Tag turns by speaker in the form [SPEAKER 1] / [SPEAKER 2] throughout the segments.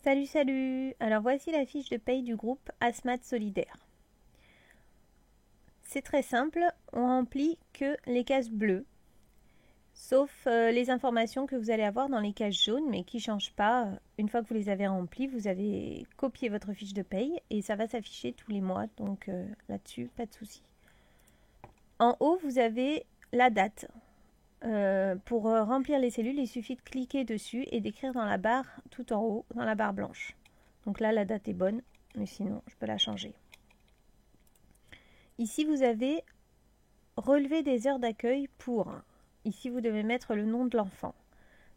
[SPEAKER 1] Salut, salut! Alors voici la fiche de paye du groupe ASMAT Solidaire. C'est très simple, on remplit que les cases bleues, sauf les informations que vous allez avoir dans les cases jaunes, mais qui ne changent pas. Une fois que vous les avez remplies, vous avez copié votre fiche de paye et ça va s'afficher tous les mois, donc là-dessus, pas de souci. En haut, vous avez la date. Pour remplir les cellules, il suffit de cliquer dessus et d'écrire dans la barre tout en haut, dans la barre blanche. Donc là, la date est bonne, mais sinon, je peux la changer. Ici, vous avez relevé des heures d'accueil pour. Ici, vous devez mettre le nom de l'enfant.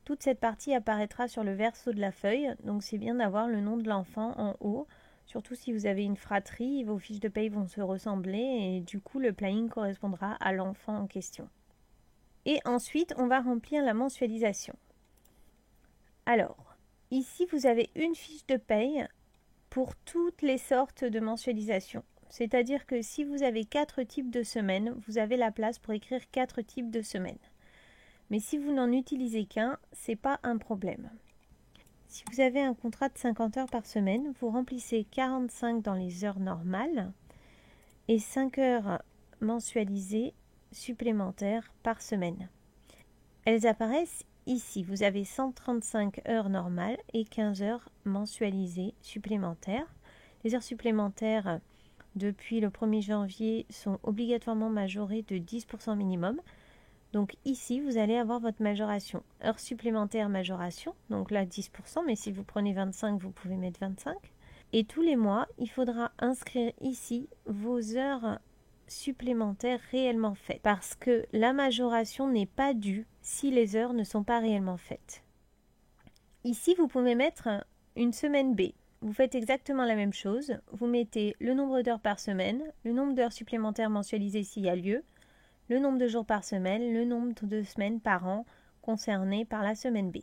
[SPEAKER 1] Toute cette partie apparaîtra sur le verso de la feuille, donc c'est bien d'avoir le nom de l'enfant en haut. Surtout si vous avez une fratrie, vos fiches de paye vont se ressembler et du coup, le planning correspondra à l'enfant en question. Et ensuite, on va remplir la mensualisation. Alors, ici, vous avez une fiche de paye pour toutes les sortes de mensualisation. C'est-à-dire que si vous avez 4 types de semaines, vous avez la place pour écrire 4 types de semaines. Mais si vous n'en utilisez qu'un, ce n'est pas un problème. Si vous avez un contrat de 50 heures par semaine, vous remplissez 45 dans les heures normales et 5 heures mensualisées supplémentaires par semaine. Elles apparaissent ici. Vous avez 135 heures normales et 15 heures mensualisées supplémentaires. Les heures supplémentaires depuis le 1er janvier sont obligatoirement majorées de 10% minimum. Donc ici, vous allez avoir votre majoration. Heures supplémentaires, majoration, donc là 10%, mais si vous prenez 25, vous pouvez mettre 25. Et tous les mois, il faudra inscrire ici vos heures supplémentaires réellement faites, parce que la majoration n'est pas due si les heures ne sont pas réellement faites. Ici, vous pouvez mettre une semaine B. Vous faites exactement la même chose. Vous mettez le nombre d'heures par semaine, le nombre d'heures supplémentaires mensualisées s'il y a lieu, le nombre de jours par semaine, le nombre de semaines par an concernées par la semaine B.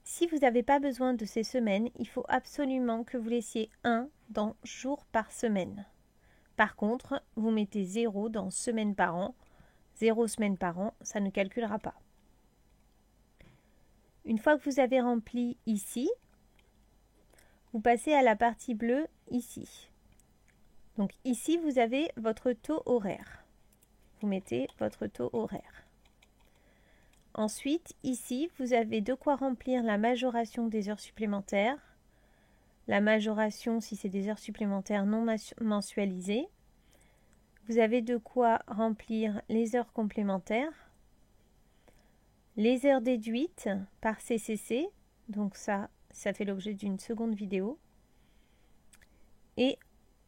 [SPEAKER 1] Si vous n'avez pas besoin de ces semaines, il faut absolument que vous laissiez 1 dans jour par semaine. Par contre, vous mettez 0 dans semaine par an. 0 semaine par an, ça ne calculera pas. Une fois que vous avez rempli ici, vous passez à la partie bleue ici. Donc ici, vous avez votre taux horaire. Vous mettez votre taux horaire. Ensuite, ici, vous avez de quoi remplir la majoration des heures supplémentaires, la majoration si c'est des heures supplémentaires non mensualisées. Vous avez de quoi remplir les heures complémentaires, les heures déduites par CCC, donc ça fait l'objet d'une seconde vidéo. Et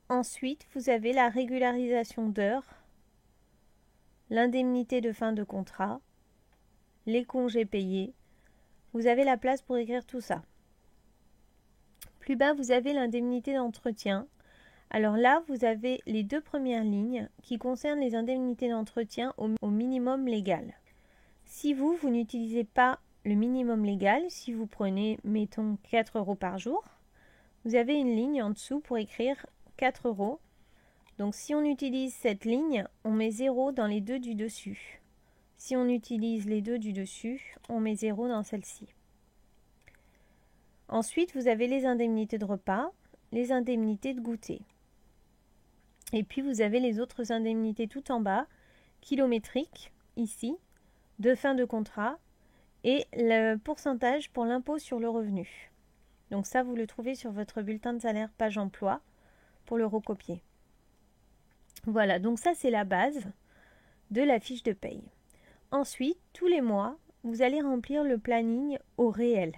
[SPEAKER 1] ensuite, vous avez la régularisation d'heures, l'indemnité de fin de contrat, les congés payés. Vous avez la place pour écrire tout ça. Plus bas, vous avez l'indemnité d'entretien. Alors là, vous avez les 2 premières lignes qui concernent les indemnités d'entretien au minimum légal. Si vous n'utilisez pas le minimum légal, si vous prenez, mettons, 4 € par jour, vous avez une ligne en dessous pour écrire 4 €. Donc si on utilise cette ligne, on met 0 dans les 2 du dessus. Si on utilise les 2 du dessus, on met 0 dans celle-ci. Ensuite, vous avez les indemnités de repas, les indemnités de goûter. Et puis vous avez les autres indemnités tout en bas, kilométriques, ici, de fin de contrat, et le pourcentage pour l'impôt sur le revenu. Donc ça, vous le trouvez sur votre bulletin de salaire page emploi pour le recopier. Voilà, donc ça c'est la base de la fiche de paye. Ensuite, tous les mois, vous allez remplir le planning au réel.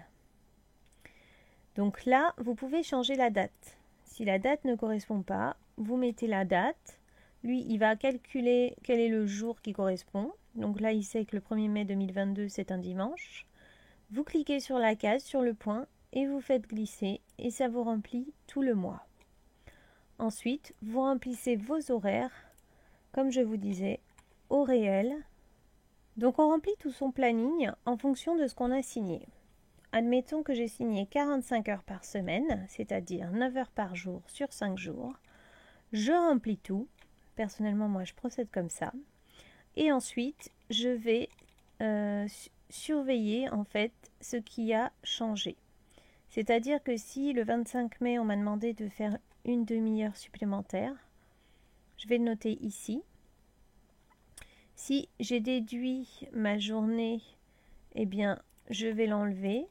[SPEAKER 1] Donc là, vous pouvez changer la date. Si la date ne correspond pas, vous mettez la date. Lui, il va calculer quel est le jour qui correspond. Donc là, il sait que le 1er mai 2022, c'est un dimanche. Vous cliquez sur la case, sur le point, et vous faites glisser, et ça vous remplit tout le mois. Ensuite, vous remplissez vos horaires, comme je vous disais, au réel. Donc on remplit tout son planning en fonction de ce qu'on a signé. Admettons que j'ai signé 45 heures par semaine, c'est-à-dire 9 heures par jour sur 5 jours. Je remplis tout. Personnellement, moi, je procède comme ça. Et ensuite, je vais surveiller en fait ce qui a changé. C'est-à-dire que si le 25 mai, on m'a demandé de faire une demi-heure supplémentaire, je vais le noter ici. Si j'ai déduit ma journée, eh bien, je vais l'enlever.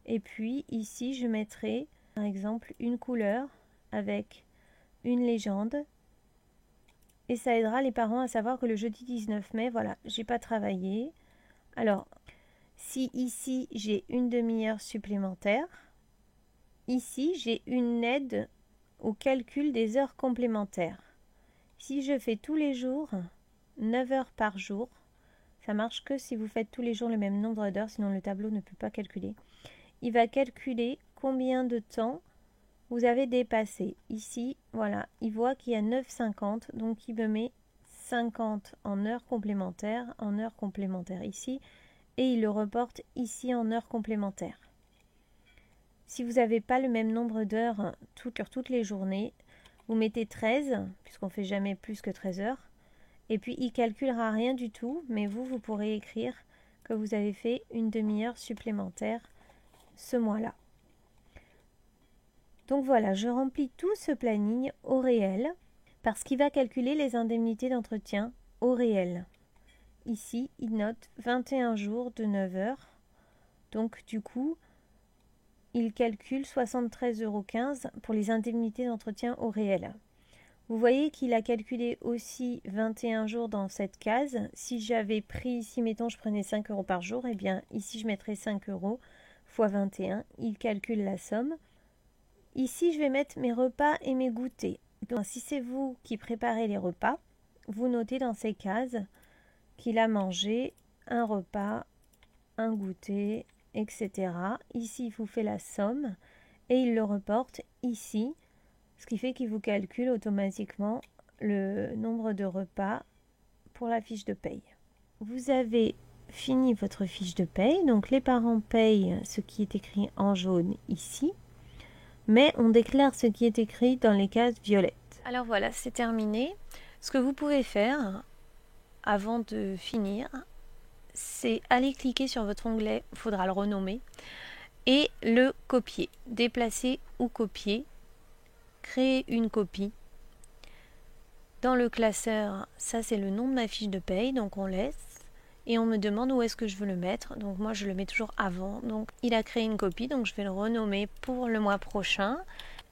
[SPEAKER 1] Et puis ici, je mettrai par exemple une couleur avec une légende. Et ça aidera les parents à savoir que le jeudi 19 mai, voilà, j'ai pas travaillé. Alors, si ici, j'ai une demi-heure supplémentaire, ici, j'ai une aide au calcul des heures complémentaires. Si je fais tous les jours 9 heures par jour, ça marche que si vous faites tous les jours le même nombre d'heures, sinon le tableau ne peut pas calculer. Il va calculer combien de temps vous avez dépassé. Ici, voilà, il voit qu'il y a 9,50, donc il me met 50 en heures complémentaires, ici, et il le reporte ici en heures complémentaires. Si vous n'avez pas le même nombre d'heures toutes les journées, vous mettez 13, puisqu'on ne fait jamais plus que 13 heures, et puis il ne calculera rien du tout, mais vous pourrez écrire que vous avez fait une demi-heure supplémentaire ce mois-là. Donc voilà, je remplis tout ce planning au réel, parce qu'il va calculer les indemnités d'entretien au réel. Ici, il note 21 jours de 9 heures, donc du coup, il calcule 73,15 € pour les indemnités d'entretien au réel. Vous voyez qu'il a calculé aussi 21 jours dans cette case. Si j'avais pris, si mettons je prenais 5 € par jour, eh bien ici je mettrais 5 € fois 21. Il calcule la somme. Ici je vais mettre mes repas et mes goûters. Donc si c'est vous qui préparez les repas, vous notez dans ces cases qu'il a mangé un repas, un goûter, etc. Ici, il vous fait la somme et il le reporte ici, ce qui fait qu'il vous calcule automatiquement le nombre de repas pour la fiche de paye. Vous avez fini votre fiche de paye, donc les parents payent ce qui est écrit en jaune ici, mais on déclare ce qui est écrit dans les cases violettes. Alors voilà, c'est terminé. Ce que vous pouvez faire avant de finir, c'est aller cliquer sur votre onglet, il faudra le renommer, et le copier. Déplacer ou copier, créer une copie. Dans le classeur, ça c'est le nom de ma fiche de paye, donc on laisse. Et on me demande où est-ce que je veux le mettre, donc moi je le mets toujours avant. Donc il a créé une copie, donc je vais le renommer pour le mois prochain.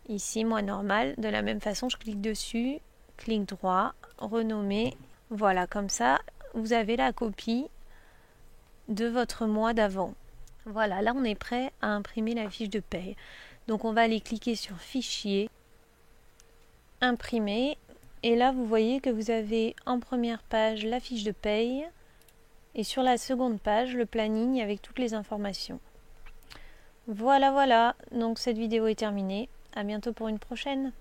[SPEAKER 1] Ici, mois normal, de la même façon, je clique dessus, clic droit, renommer. Voilà, comme ça, vous avez la copie de votre mois d'avant. Voilà, là on est prêt à imprimer la fiche de paye. Donc on va aller cliquer sur fichier, imprimer, et là vous voyez que vous avez en première page la fiche de paye et sur la seconde page le planning avec toutes les informations. Voilà, donc cette vidéo est terminée. À bientôt pour une prochaine.